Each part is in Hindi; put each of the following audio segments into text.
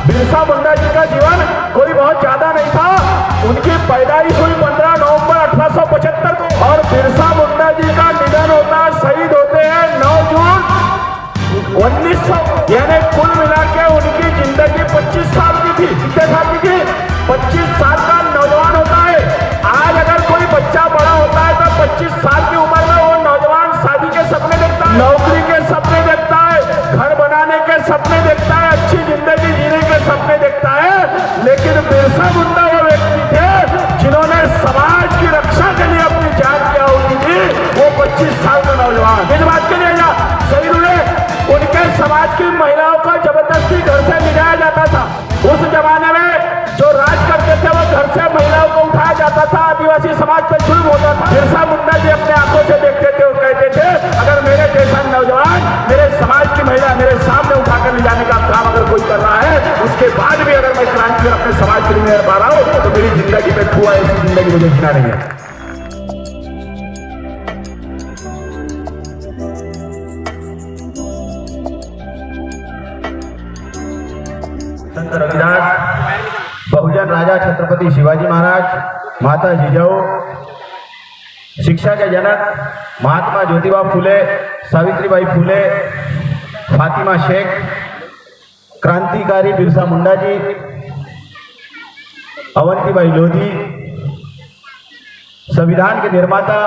बिरसा मुंडा जी का जीवन कोई बहुत ज्यादा नहीं था। उनकी पैदाइश हुई 15 नवंबर 1875 को और बिरसा मुंडा जी का निधन होता है, शहीद होते हैं 9 जून 1900। यानी कुल मिला के उनकी जिंदगी 25 साल की थी। कितने साल की थी? 25 साल का नौजवान होता है। आज अगर कोई बच्चा बड़ा होता है तो 25 साल की उम्र में वो नौजवान शादी के सपने देखता है, नौकरी के सपने देखता है, घर बनाने के सपने देखता है, अच्छी जिंदगी जीने के सपने देखता है। लेकिन बिरसा मुंडा वो व्यक्ति थे जिन्होंने समाज की रक्षा के लिए अपनी जान की आहुति दी। वो 25 साल का नौजवान इस बात के लिए शहीद हुए। उनके समाज की महिलाओं को जबरदस्ती घर से ले जाया जाता था। उस जमाने में जो राज करते थे वो घर से महिलाओं को उठाया जाता था, आदिवासी समाज पर जुल्म होता था। बिरसा मुंडा जी अपने आंखों से देखते थे और कहते थे अगर मेरे जैसा नौजवान मेरे समाज की महिला मेरे सामने उठाकर ले जाने का काम अगर कोई कर रहा है, उसके बाद भी अगर मैं क्रांति अपने समाज के लिए नहीं पा रहा हूँ तो मेरी जिंदगी में हुआ ऐसी जिंदगी मुझे जीना नहीं है। संत रविदास, बहुजन राजा छत्रपति शिवाजी महाराज, माता जिजाऊ, शिक्षा के जनक महात्मा ज्योतिबा फूले, सावित्रीबाई फूले, फातिमा शेख, क्रांतिकारी बिरसा मुंडा जी, अवंतीबाई लोधी, संविधान के निर्माता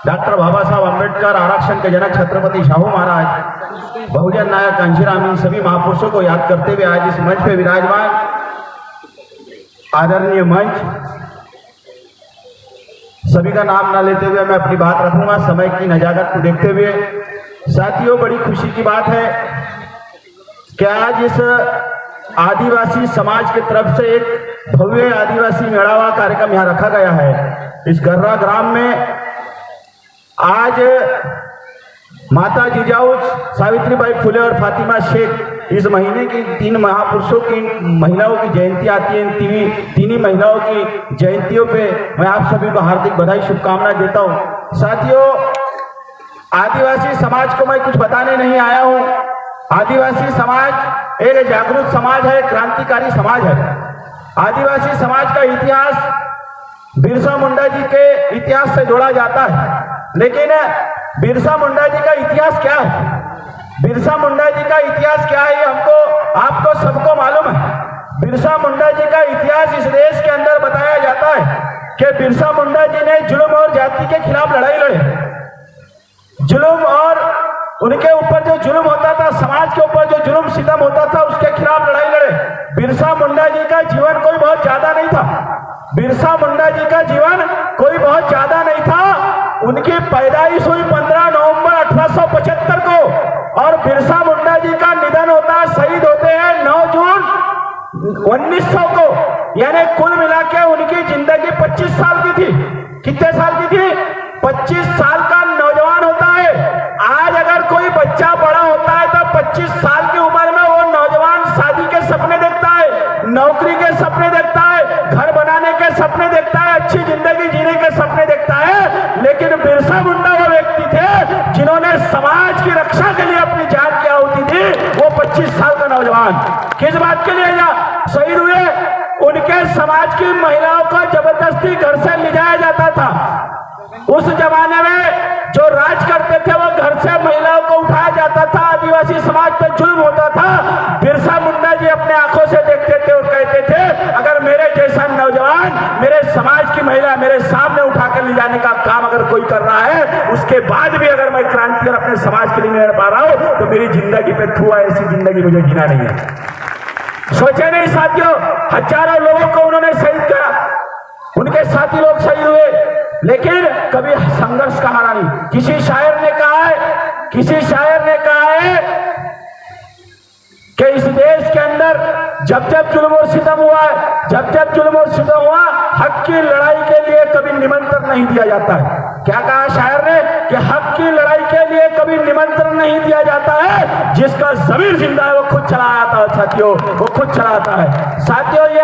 डॉक्टर बाबा साहब अम्बेडकर, आरक्षण के जनक छत्रपति शाहू महाराज, बहुजन नायक कांशीराम, इन सभी महापुरुषों को याद करते हुए आज इस मंच पे विराजमान आदरणीय मंच, सभी का नाम ना लेते हुए मैं अपनी बात रखूंगा समय की नजाकत को देखते हुए। साथियों, बड़ी खुशी की बात है कि आज इस आदिवासी समाज की तरफ से एक भव्य आदिवासी मेड़ावा कार्यक्रम यहाँ रखा गया है। इस गर्रा ग्राम में आज माता जिजाऊ, सावित्रीबाई फुले और फातिमा शेख इस महीने की 3 महापुरुषों की महिलाओं की जयंती आती है। तीनों महिलाओं की जयंतियों पे मैं आप सभी को हार्दिक बधाई शुभकामनाएं देता हूं। साथियों, आदिवासी समाज को मैं कुछ बताने नहीं आया हूं। आदिवासी समाज एक जागरूक समाज है, क्रांतिकारी समाज है। आदिवासी समाज का इतिहास बिरसा मुंडा जी के इतिहास से जोड़ा जाता है, लेकिन बिरसा मुंडा जी का इतिहास क्या है? बिरसा मुंडा जी का इतिहास क्या है? हमको आपको सबको मालूम है। बिरसा मुंडा जी का इतिहास इस देश के अंदर बताया जाता है कि बिरसा मुंडा जी ने जुल्म और जाति के खिलाफ लड़ाई लड़ी। जुल्म और उनके ऊपर जो जुल्म होता था, समाज के ऊपर जो जुल्म सितम होता था, उसके खिलाफ लड़ाई लड़े। बिरसा मुंडा जी का जीवन कोई बहुत ज्यादा नहीं था। बिरसा मुंडा जी का जीवन कोई बहुत ज्यादा नहीं था। उनकी पैदाइश हुई 15 नवंबर 1875 को और बिरसा मुंडा जी का निधन होता है, शहीद होते हैं 9 जून 1900 को। यानी कुल मिला के उनकी जिंदगी 25 साल की थी। कितने साल की थी? 25 साल का नौजवान होता है। आज अगर कोई बच्चा बड़ा होता है तो 25 साल की उम्र में वो नौजवान शादी के सपने देखता है, नौकरी के सपने देखता है, घर बनाने के सपने देखता है, अच्छी जिंदगी जीने के सपने देखता है। लेकिन बिरसा मुंडा वो व्यक्ति थे जिन्होंने समाज की रक्षा के लिए अपनी जान की आहुति दी। वो 25 साल का नौजवान किस बात के लिए शहीद हुए? उनके समाज की महिलाओं को जबरदस्ती घर से ले जाया जाता था। उस जमाने में जो राज करते थे वो घर से महिलाओं को उठाया जाता था, आदिवासी समाज पर जुल्म होता था। बिरसा मुंडा जी अपने आंखों से देखते थे और कहते थे अगर मेरे जैसा नौजवान मेरे समाज की महिला मेरे सामने उठाकर ले जाने का काम अगर कोई कर रहा है, उसके बाद भी अगर मैं क्रांति और अपने समाज के लिए नहीं पा रहा हूं तो मेरी जिंदगी पे हुआ ऐसी जिंदगी मुझे जीना नहीं है। सोचे नहीं साथियों, हजारों लोगों को उन्होंने शहीद करा, उनके साथी लोग शहीद हुए, लेकिन कभी संघर्ष का हारा नहीं। किसी शायर ने कहा है कि इस देश के अंदर जब जब जुल्म और सितम हुआ है, जब जब जुल्म और सितम हुआ, हक की लड़ाई के लिए कभी निमंत्रण नहीं दिया जाता है। क्या कहा शायर ने? कि हक की लड़ाई के लिए कभी निमंत्रण नहीं दिया जाता है। जिसका जमीर जिंदा है वो खुद चला आता है साथियों, वो खुद चलाता है। साथियों, ये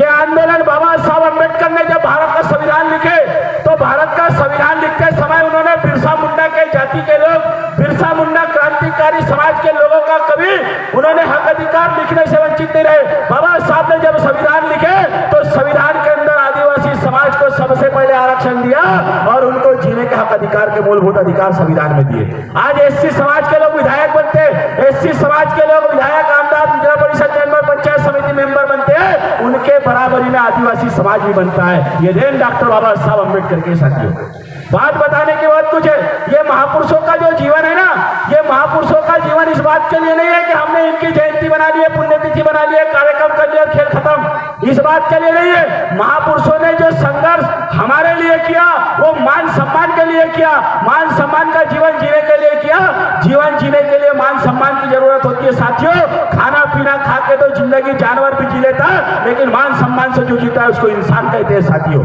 आंदोलन बाबा साहब अम्बेडकर ने जब भारत का संविधान लिखे तो भारत का संविधान लिखते समय उन्होंने बिरसा मुंडा के जाति के लोग, बिरसा मुंडा क्रांतिकारी समाज के लोगों का कभी उन्होंने हक अधिकार लिखने से वंचित नहीं रहे। बाबा साहब ने जब संविधान लिखे तो संविधान के अंदर आदिवासी समाज को सबसे पहले आरक्षण दिया और उनको जीने के हक अधिकार के मूलभूत अधिकार संविधान में दिए। आज एससी समाज के लोग विधायक बनते हैं, एससी समाज के लोग विधायक, आमदार, जिला परिषद मेंबर, पंचायत समिति मेंबर बनते हैं, उनके बराबरी में आदिवासी समाज भी बनता है। ये देन डॉक्टर बाबा साहब अम्बेडकर के साथियों। बात बताने की बात कुछ है, ये महापुरुषों का जो जीवन है ना, ये महापुरुषों का जीवन इस बात के लिए नहीं है कि हमने इनकी जयंती बना ली है, पुण्यतिथि बना ली है, कार्यक्रम कर लिया, खेल खत्म, इस बात के लिए नहीं है। महापुरुषों ने जो संघर्ष हमारे लिए किया वो मान सम्मान के लिए किया, मान सम्मान का जीवन जीने के लिए किया। जीवन जीने के लिए मान सम्मान की जरूरत होती है साथियों। खाना पीना खा के तो जिंदगी जानवर भी जी लेता है, लेकिन मान सम्मान से जो जीता है उसको इंसान कहते हैं साथियों,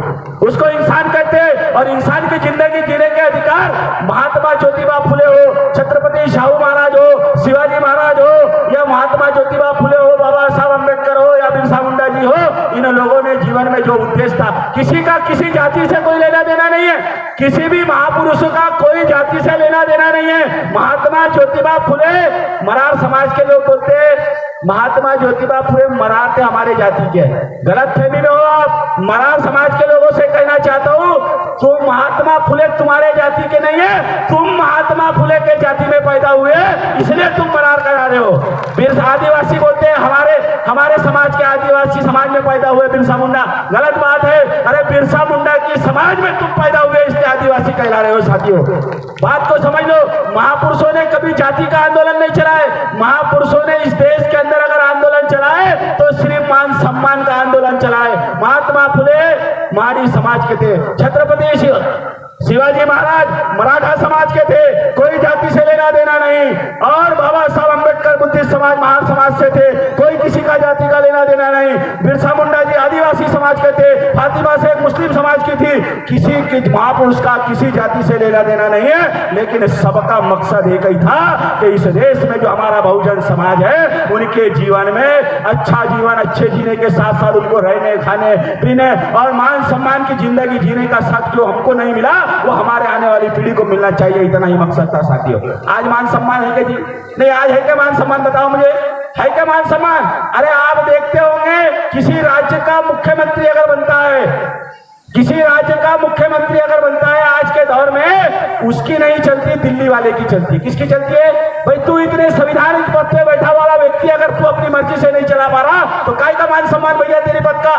उसको इंसान कहते हैं। और इंसान की जिंदगी जीने के अधिकार महात्मा ज्योतिबा फुले हो, छत्रपति शाहू महाराज हो, शिवाजी महाराज हो, या महात्मा ज्योतिबा फुले हो, बाबा साहब अम्बेडकर हो, या बिरसा मुंडा जी हो, इन लोगों ने जीवन में जो उद्देश्य था, किसी का किसी जाति से कोई लेना देना नहीं है, किसी भी महापुरुष का कोई जाति से लेना देना नहीं है। महात्मा ज्योतिबा फुले, मरार समाज के लोग बोलते हैं महात्मा ज्योतिबा फुले मरार थे, हमारे जाति के, गलत फहमी में हो आप। मरार समाज के लोगों से कहना चाहता हूं, तुम महात्मा फुले तुम्हारे जाति के नहीं है, तुम महात्मा फुले के जाति में पैदा हुए, इसलिए तुम मरार करा रहे हो। बिरसा आदिवासी बोलते हैं हमारे समाज के आदिवासी समाज में पैदा हुए बिरसा मुंडा, गलत बात है। अरे बिरसा मुंडा की समाज में तुम पैदा हुए, इसलिए आदिवासी कहला रहे हो साथियों। बात को समझ लो, महापुरुषों ने कभी जाति का आंदोलन नहीं चलाए। महापुरुषों ने इस देश के अंदर अगर आंदोलन चलाए तो सिर्फ मान सम्मान का आंदोलन चलाए। महात्मा फुले मारी समाज के थे, छत्रपति शिवाजी महाराज मराठा समाज के थे, कोई जाति से लेना देना नहीं। और बाबा साहब अम्बेडकर बुद्धिस्ट समाज महार समाज से थे, कोई किसी का जाति का लेना देना नहीं। बिरसा मुंडा जी आदिवासी समाज के थे, फातिमा शेख मुस्लिम समाज की थी। किसी की महापुरुष का किसी जाति से लेना देना नहीं है, लेकिन सबका मकसद एक ही था कि इस देश में जो हमारा बहुजन समाज है उनके जीवन में अच्छा जीवन, अच्छे जीने के साथ साथ उनको रहने खाने पीने और मान सम्मान की जिंदगी जीने का हक जो हमको नहीं मिला वो हमारे आने वाली पीढ़ी को मिलना चाहिए। इतना ही मकसद था साथियों। आज मान सम्मान है क्या जी? नहीं, आज है क्या मान सम्मान? बताओ मुझे, है क्या मान सम्मान? अरे आप देखते होंगे किसी राज्य का मुख्यमंत्री अगर बनता है, किसी राज्य का मुख्यमंत्री अगर बनता है आज के दौर में, उसकी नहीं चलती, दिल्ली वाले की चलती। किसकी चलती है भाई? तू इतने संविधानिक पद पे बैठा वाला व्यक्ति अगर तू अपनी मर्जी से नहीं चला पा रहा तो काय का मान सम्मान भैया तेरे पद का?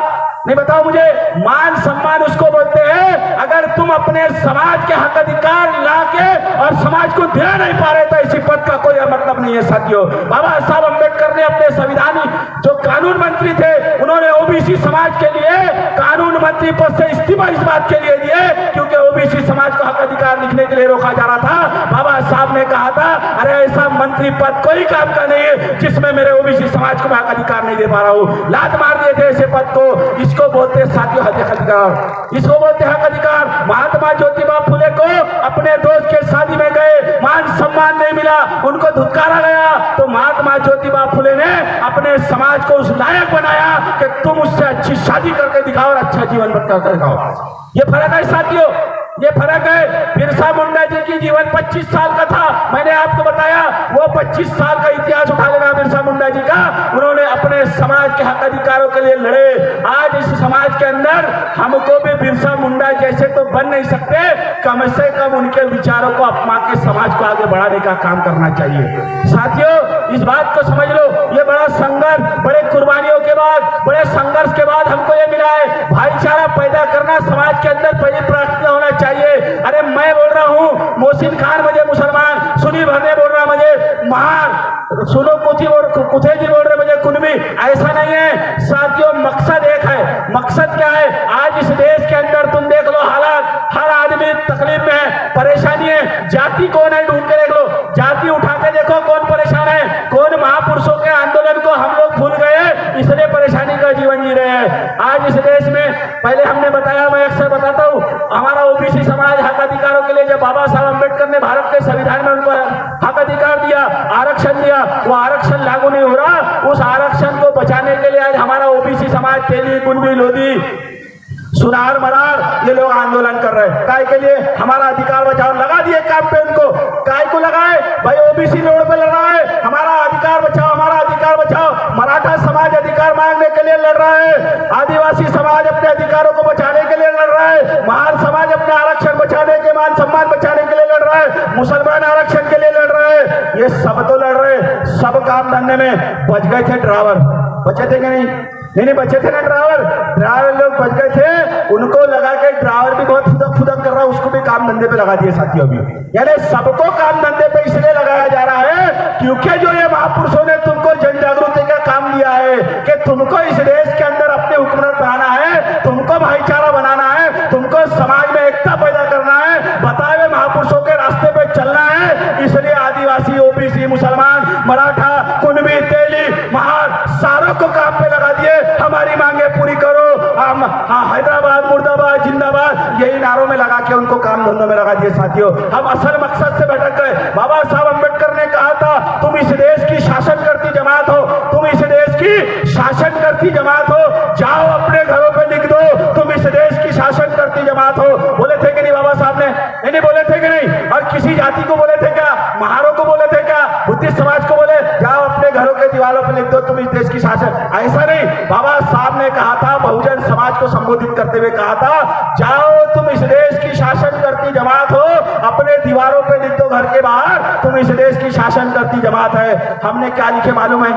नहीं, बताओ मुझे। मान सम्मान उसको बोलते हैं अगर तुम अपने समाज के हक अधिकार लाके और समाज को दे नहीं पा रहे तो इसी पद का कोई मतलब नहीं है साथियों। बाबा साहब अम्बेडकर ने अपने संविधानिक जो कानून मंत्री थे उन्होंने ओबीसी समाज के लिए कानून मंत्री पद से इस्तीफा इस बात के लिए दिए क्योंकि ओबीसी समाज को हक अधिकार लिखने के लिए रोका जा रहा था। बाबा साहब ने कहा था अरे ऐसा मंत्री पद कोई काम का नहीं है जिसमें मेरे ओबीसी समाज को मैं हक अधिकार नहीं दे पा रहा हूँ। लात मार दिए थे ऐसे पद को। इसको बोलते हैं साथियों हक अधिकार, इसको बोलते हैं हक अधिकार। महात्मा ज्योतिबा फुले को अपने दोस्त के शादी में गए, मान सम्मान नहीं मिला, उनको धुतकारा गया, तो महात्मा ज्योतिबा फुले ने अपने समाज को उस लायक बनाया कि तुम उससे अच्छी शादी करके दिखाओ और अच्छा जीवन कर दिखाओ। ये फर्क है साथियों, ये फर्क है। बिरसा मुंडा जी की जीवन 25 साल का था, मैंने आपको बताया। वो 25 साल का इतिहास उठा लेना बिरसा मुंडा जी का। उन्होंने अपने समाज के हक अधिकारों के लिए लड़े। आज इस समाज के अंदर हमको भी बिरसा मुंडा जैसे तो बन नहीं सकते, कम से कम उनके विचारों को अपना के समाज को आगे बढ़ाने का काम करना चाहिए। साथियों इस बात को समझ लो, ये बड़ा संघर्ष, बड़े कुर्बानियों के बाद, बड़े संघर्ष के बाद हमको ये मिला है। भाईचारा पैदा करना समाज के अंदर पहली प्राथमिकता होना चाहिए। अरे मैं बोल रहा हूँ मोहसिन खान मुझे मुसलमान, सुनील भरने बोल रहा मुझे महार, सुनो कुथे जी बोल रहे मुझे कुनबी, ऐसा नहीं है साथियों। मकसद एक है। मकसद क्या है? आज इस देश के अंदर तुम देख लो हालात, हर आदमी तकलीफ में है, परेशानी है। जाति कौन है ढूंढ के देख लो, जाति उठा के देखो कौन परेशान है। कौन महापुरुषों के आंदोलन को हम लोग भूल गए, इसलिए परेशानी का जीवन जी रहे हैं। आज इस देश में पहले हमने बताया, मैं अक्सर बताता हूँ, हमारा ओबीसी समाज हक अधिकारों के लिए जब बाबा साहब अम्बेडकर ने भारत के संविधान में उनको हक अधिकार दिया, आरक्षण दिया, वो आरक्षण लागू नहीं हो रहा। उस आरक्षण को बचाने के लिए आज हमारा ओबीसी समाज, तेली, कुनबी, लोधी, सुनार, मरार, ये लोग आंदोलन कर रहे हैं। काय के लिए? हमारा अधिकार बचाओ। लगा दिए काम पे उनको। काय को लगाए भाई? ओबीसी रोड पे लगा है, हमारा अधिकार बचाओ, हमारा अधिकार बचाओ। मराठा समाज लड़ रहा है, आदिवासी समाज अपने अधिकारों को बचाने के लिए लड़ रहा है, महार समाज अपने आरक्षण बचाने के, मान सम्मान बचाने के लिए लड़ रहा है, मुसलमान आरक्षण के लिए लड़ रहा है। ये सब तो लड़ रहे, सब काम धंधे में बच गए थे ड्राइवर, बचे थे कि नहीं बचे थे ना ड्राइवर लोग बच गए थे। उनको लगा कि ड्राइवर भी बहुत फुदक कर रहा है, उसको भी काम धंधे पे लगा दिए साथियों। अभी यानी सबको काम धंधे पे इसलिए लगाया जा रहा है क्योंकि जो ये महापुरुषों ने तुमको जन जागृति का काम दिया है कि तुमको इस देश के अंदर अपने हुकूमत बनाना है, तुमको भाईचारा बनाना है, तुमको समाज में एकता पैदा करना है, बताए हुए महापुरुषों के रास्ते पे चलना है। इसलिए आदिवासी, ओबीसी, मुसलमान, मराठा, कुणबी, तेली, महार सारों को काम पे लगा दिए। हमारी मांगे पूरी करो, हम हैदराबाद, मुर्दाबाद, जिंदाबाद, यही नारों में लगा के उनको काम धंधों में लगा दिए साथियों। हम असल मकसद से भटक गए। बाबा साहब अम्बेडकर ने कहा था तुम इस देश की शासन करती जमात हो, तुम इस देश की शासन करती जमात हो, जाओ अपने घरों पे लिख दो तुम इस देश की शासन करती जमात हो। बोले थे कि नहीं बाबा साहब ने? नहीं बोले थे कि नहीं? और किसी जाति को बोले थे क्या? महारों को बोले थे क्या? बुद्धिस्ट समाज को बोले जाओ अपने घरों के दीवारों पे लिख दो तुम इस देश की शासन? ऐसा नहीं, बाबा साहब ने कहा था, बहुजन समाज को संबोधित करते हुए कहा था जाओ तुम इस देश की शासन करती जमात हो, अपने दीवारों पे लिख दो घर के बाहर तुम इस देश की शासन करती जमात है। हमने क्या लिखे मालूम है?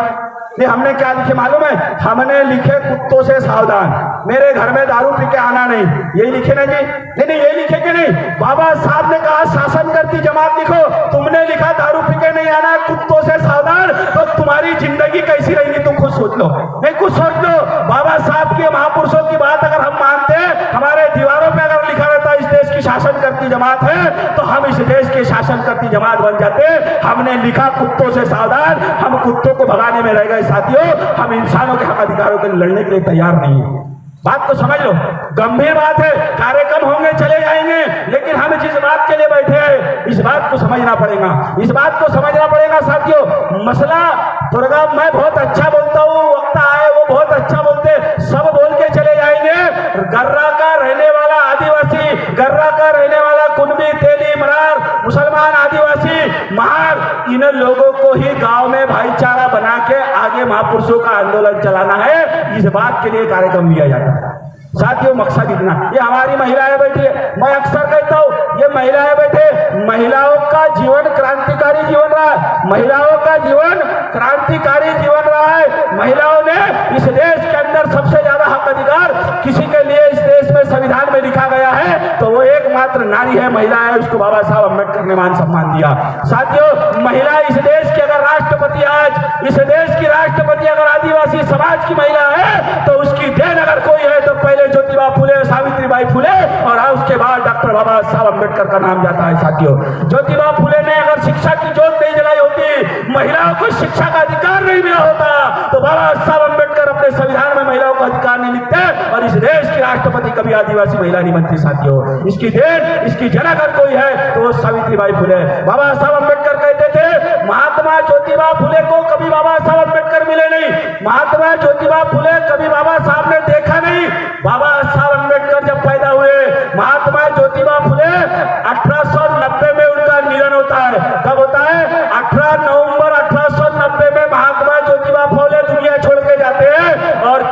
नहीं, हमने क्या लिखे मालूम है? हमने लिखे कुत्तों से सावधान, मेरे घर में दारू पी के आना नहीं, यही लिखे ना जी? नहीं ये लिखे कि नहीं? बाबा साहब ने कहा शासन करती जमात लिखो, तुमने लिखा दारू पी के नहीं आना, कुत्तों से सावधान। तो तुम्हारी जिंदगी कैसी रहेगी तुम खुद सोच लो, नहीं कुछ सोच लो। बाबा साहब के, महापुरुषों की बात अगर हम मानते, हमारे दीवारों पे अगर लिखा रहता इस देश की शासन करती जमात है, तो हम इस देश के शासन करती जमात बन जाते। हमने लिखा कुत्तों से सावधान, हम कुत्तों को भगाने में रह गए साथियों। हम इंसानों के हक अधिकारों के लिए लड़ने के लिए तैयार नहीं है। बात को समझ लो, गंभीर बात है। कार्यक्रम होंगे, चले जाएंगे, लेकिन हम जिस बात के लिए बैठे हैं इस बात को समझना पड़ेगा, इस बात को समझना पड़ेगा साथियों। मसला थोड़ा, मैं बहुत अच्छा बोलता हूँ, वक्ता आए वो बहुत अच्छा बोलते, सब बोल के चले जाएंगे। गर्रा का रहने वाला आदिवासी, गर्रा का रहने वाला कुणबी, तेली, मरार, मुसलमान, आदिवासी, महार, इन लोगों को ही गांव में भाईचारा बना के आगे महापुरुषों का आंदोलन चलाना है। इस बात के लिए कार्यक्रम लिया जाता है साथियों। मकसद इतना, ये हमारी महिलाएं बैठी है, मैं अक्सर कहता हूँ ये महिलाएं बैठे, महिलाओं का जीवन क्रांतिकारी जीवन रहा है, महिलाओं का जीवन क्रांतिकारी जीवन रहा है। महिलाओं ने इस देश के अंदर सबसे ज्यादा हक अधिकार किसी के लिए इस देश में संविधान में लिखा गया है तो वो एकमात्र नारी है, महिला है, उसको बाबा साहब अम्बेडकर ने मान सम्मान दिया। साथियों, महिला इस देश की अगर राष्ट्रपति, आज इस देश की राष्ट्रपति अगर आदिवासी समाज की महिला है तो उसकी देन अगर कोई है तो पहले ज्योतिबा फुले, सावित्रीबाई फुले और उसके बाद डॉक्टर बाबा साहब अम्बेडकर का नाम जाता है साथियों। ज्योतिबा फुले ने अगर शिक्षा की जोत नहीं जलाई होती, महिलाओं को शिक्षा का अधिकार नहीं मिला होता, तो बाबा साहब अम्बेडकर अपने संविधान में महिलाओं का अधिकार नहीं लिखते और इस देश की राष्ट्रपति कभी आदिवासी महिला नहीं बनती साथियों। इसकी देन, इसकी जन अगर कोई है तो वो सावित्रीबाई फुले। बाबा साहब अम्बेडकर कहते थे महात्मा ज्योतिबा फुले को कभी बाबा साहब अम्बेडकर मिले नहीं, महात्मा ज्योतिबा फुले कभी बाबा साहब ने देखा नहीं। बाबा साहब अम्बेडकर जब पैदा हुए, महात्मा ज्योतिबा फुले 1890 में उनका निधन होता है। कब होता है? 18 नवंबर 1890 में महात्मा ज्योतिबा फुले दुनिया छोड़ के जाते हैं और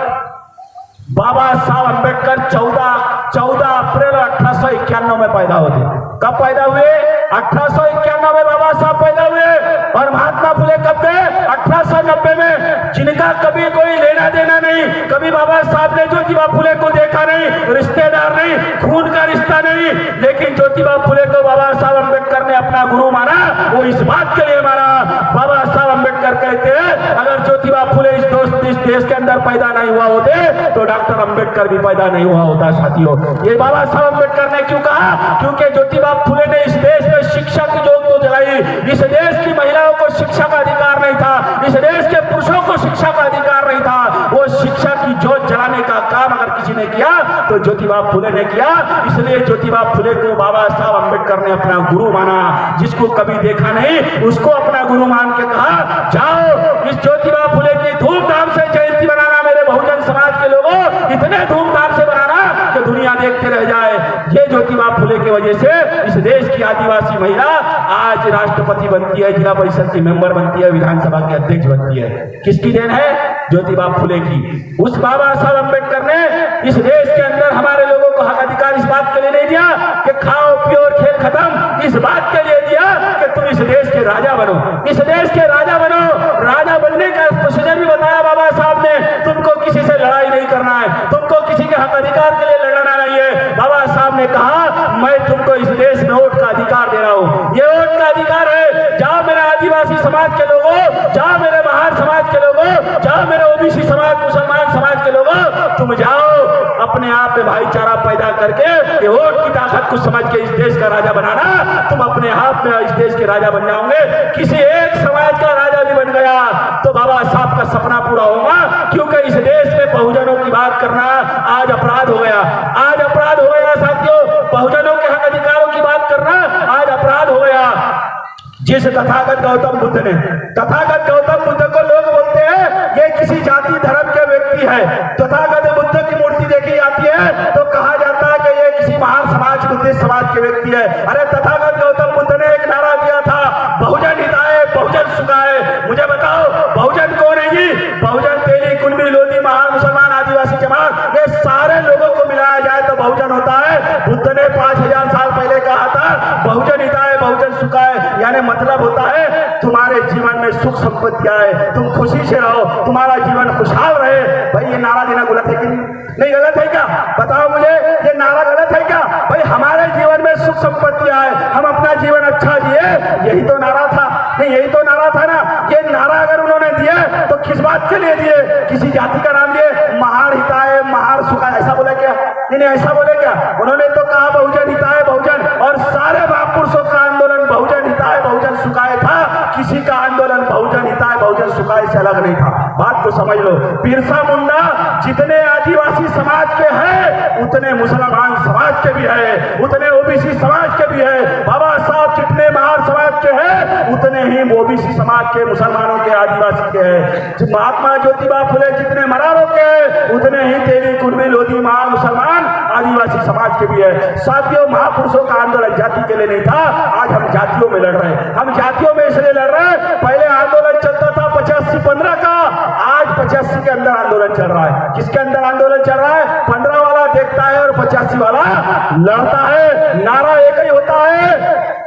बाबा साहब अम्बेडकर 14 अप्रैल 1891 में पैदा होते। कब पैदा हुए? 1891 में बाबा साहब पैदा हुए और महात्मा फुले कब थे? 1890 में। जिनका कभी कोई लेना देना नहीं, कभी बाबा साहब ने ज्योतिबा फुले को देखा नहीं, रिश्तेदार नहीं, खून का रिश्ता नहीं, लेकिन ज्योतिबा फुले को बाबा साहब अम्बेडकर ने अपना गुरु माना। वो इस बात के लिए माना, बाबा साहब अम्बेडकर कहते हैं अगर ज्योतिबा फुले इस देश के अंदर पैदा नहीं हुआ होते तो डॉक्टर अम्बेडकर भी पैदा नहीं हुआ होता साथियों। ये बाबा साहब अम्बेडकर ने क्यों कहा? क्योंकि ज्योतिबा फुले ने इस देश में शिक्षा की जोत तो जलाई, इस देश की महिलाओं को शिक्षा का अधिकार नहीं था, इस देश के पुरुषों को शिक्षा का अधिकार नहीं था। वो शिक्षा की जोत जलाने का काम अगर किसी ने किया तो ज्योतिबा फुले ने किया। इसलिए ज्योतिबा फुले को बाबा साहब अम्बेडकर ने अपना गुरु माना। जिसको कभी देखा नहीं उसको अपना गुरु मान के कहा जाओ इस ज्योतिबा फुले की धूमधाम से जयंती बनाना, मेरे बहुजन समाज के लोगों इतने धूमधाम से बनाना कि दुनिया देखते रह जाए। ये ज्योतिबा फुले की वजह से इस देश की आदिवासी महिला आज राष्ट्रपति बनती है, जिला परिषद की मेंबर बनती है, विधानसभा की अध्यक्ष बनती है। किसकी देन है? ज्योतिबा फुले की। उस बाबा साहब अम्बेडकर ने इस देश के अंदर हमारे लोगों को हक अधिकार इस बात के लिए नहीं दिया कि खाओ पियो और खेल खत्म, इस बात के लिए दिया कि तुम इस देश के राजा बनो, इस देश के राजा बनो। राजा बनने का प्रोसीजर भी बताया बाबा साहब ने। तुमको किसी से लड़ाई नहीं करना है, तुमको किसी के हक अधिकार के लिए लड़ना नहीं है। बाबा साहब ने कहा मैं तुमको इस देश में वोट का अधिकार दे रहा हूं, ये वोट का अधिकार है। जाओ मेरे आदिवासी समाज के लोगों, जाओ मेरे महार समाज के लोगों, जाओ मेरे ओबीसी समाज, मुसलमान समाज के लोगों, तुम जाओ अपने आप में भाईचारा पैदा करके ये वोट की ताकत को समझ के इस देश का राजा बनाना। तुम अपने आप में इस देश के राजा बन जाओगे। किसी एक समाज का राजा भी बन गया तो बाबा साहब का सपना पूरा होगा, क्योंकि इस देश में बहुजनों की बात करना आज अपराध हो गया। आज अपराध हो गया साथियों, बहुजनों के हक अधिकारों की बात करना आज अपराध हो गया। जिस तथागत गौतम बुद्ध ने, तथागत गौतम बुद्ध को लोग बोलते हैं ये किसी जाति धर्म के व्यक्ति है। तथागत बुद्ध की मूर्ति देखी जाती है तो कहा जाता है कि ये किसी महान समाज, बुद्धिस्ट समाज के व्यक्ति है। अरे तथागत गौतम बुद्ध ने एक नारा दिया था, बहुजन हिताय बहुजन सुखाय। मुझे बताओ बहुजन कौन है जी? बहुजन तेली, कुणबी, लोधी, महार, मुसलमान, आदिवासी जमात, ये सारे लोगों को मिलाया जाए तो बहुजन होता है। बुद्ध ने 5000 साल पहले कहा था बहुजन हिताय बहुजन सुखाय, यानी मतलब होता है तुम्हारे जीवन में सुख संपत्ति आए, तुम खुशी से रहो, तुम्हारा जीवन खुशहाल रहे। भाई ये नारा देना गलत है कि नहीं गलत है क्या? बताओ मुझे, ये नारा गलत है क्या? भाई हमारे जीवन में सुख संपत्ति आए, हम अपना जीवन अच्छा जिए, यही तो नारा था। नहीं यही तो नारा था ना। ये नारा अगर उन्होंने दिए तो किस बात के लिए दिए? किसी जाति का नाम लिए, महार हिताय महार सुखाय, ऐसा बोले क्या? नहीं ऐसा बोले क्या? उन्होंने तो कहा बहुजन हिताय बहुजन, और सारे महापुरुषों का आंदोलन बहुजन हिताय बहुजन सुखाय था। किसी का आंदोलन बहुजन हिताय बहुजन सुखाय से अलग नहीं था। बात को समझ लो। बिरसा मुंडा जितने आदिवासी समाज के हैं उतने मुसलमान समाज के भी है, उतने ओबीसी समाज के भी है। बाबा साहब जितने महार समाज के हैं उतने ही ओबीसी समाज के, मुसलमानों के, आदिवासी के हैं। महात्मा ज्योतिबा फुले जितने मरारों के हैं उतने ही तेली, कुणबी, लोधी, महार, मुसलमान, आदिवासी समाज के भी है। साथियों महापुरुषों का आंदोलन जाति के लिए नहीं था। आज हम जातियों में लड़ रहे हैं। हम जातियों में इसलिए लड़ रहे हैं, पहले आंदोलन चलता था 85-15 का, आज 85 के अंदर आंदोलन चल रहा है। किसके अंदर आंदोलन चल रहा है? 15 वाला देखता है और 85 वाला लड़ता है। नारा एक ही होता है,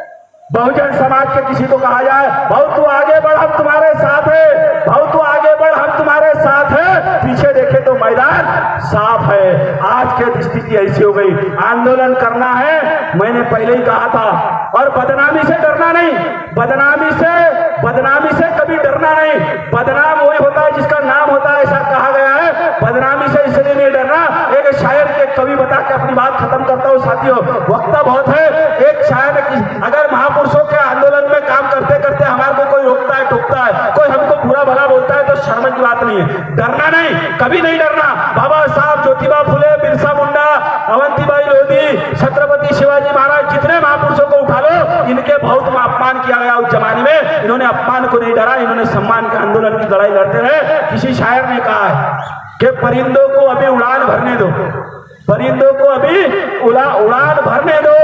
बहुजन समाज के किसी को कहा जाए भाऊ तू आगे बढ़ हम तुम्हारे साथ है, भाऊ तू आगे बढ़ हम तुम्हारे साथ है, पीछे देखे तो मैदान साफ है। आज की स्थिति ऐसी हो गई, आंदोलन करना है, मैंने पहले ही कहा था, और बदनामी से डरना नहीं, बदनामी से कभी डरना नहीं। बदनाम वही होता है जिसका नाम होता है, ऐसा कहा गया है। बदनामी से इसलिए नहीं डरना। एक शायर के कवि बता के अपनी बात खत्म करता हूँ साथियों, वक्त बहुत है। एक शायर ने, अगर महापुरुषों के आंदोलन में काम करते करते हमारे को कोई रोकता है, टोकता है, कोई हमको बुरा भला बोलता है तो शर्म की बात नहीं है, डरना नहीं, कभी नहीं डरना। बाबा साहब, ज्योतिबा फुले, बिरसा मुंडा, अवंतीबाई लोधी, छत्रपति शिवाजी महाराज, जितने महापुरुषों को उठा लो, इनके बहुत अपमान किया गया उस जमाने में। इन्होंने अपमान को नहीं डरा, इन्होंने सम्मान के आंदोलन की लड़ाई लड़ते रहे। किसी शायर ने कहा है कि परिंदों को अभी उड़ान भरने दो, परिंदों को अभी उड़ान भरने दो,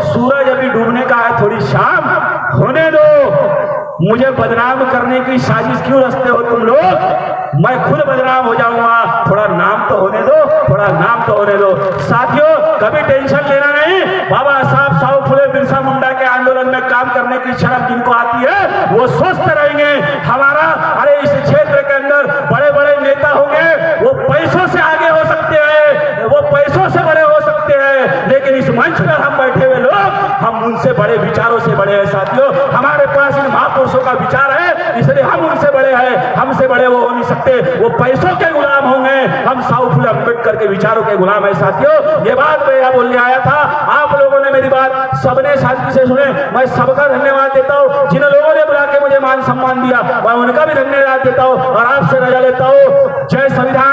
सूरज अभी डूबने का है, थोड़ी शाम होने दो। मुझे बदनाम करने की साजिश क्यों रचते हो तुम लोग? मैं खुद बदनाम हो जाऊंगा, थोड़ा नाम तो होने दो, थोड़ा नाम तो होने दो। साथियों कभी टेंशन लेना नहीं। बाबा साहब, साहु फुले, बिरसा मुंडा के आंदोलन में काम करने की शर्म जिनको आती है वो स्वस्थ रहेंगे। हमारा, अरे इस क्षेत्र के अंदर बड़े बड़े नेता होंगे, वो पैसों से आगे हो सकते हैं, वो पैसों से बड़े हो सकते हैं, लेकिन इस मंच पर हम बैठे हुए लोग, हम उनसे बड़े विचारों से बड़े हैं। साथियों हमारे पास इन महापुरुषों का विचार है, इसलिए हम उनसे बड़े हैं। हमसे बड़े वो हो नहीं सकते, वो पैसों के गुलाम होंगे, हम साहु फुले अम्बेडकर के विचारों के गुलाम है। साथियों ये बात मैं यहाँ बोलने आया था, आप लोगों ने मेरी बात सबने शांति से सुने, मैं सबका धन्यवाद देता हूँ। जिन लोगों ने बुला के मुझे मान सम्मान दिया मैं उनका भी धन्यवाद देता हूँ, और आपसे रजा लेता हूँ। जय संविधान।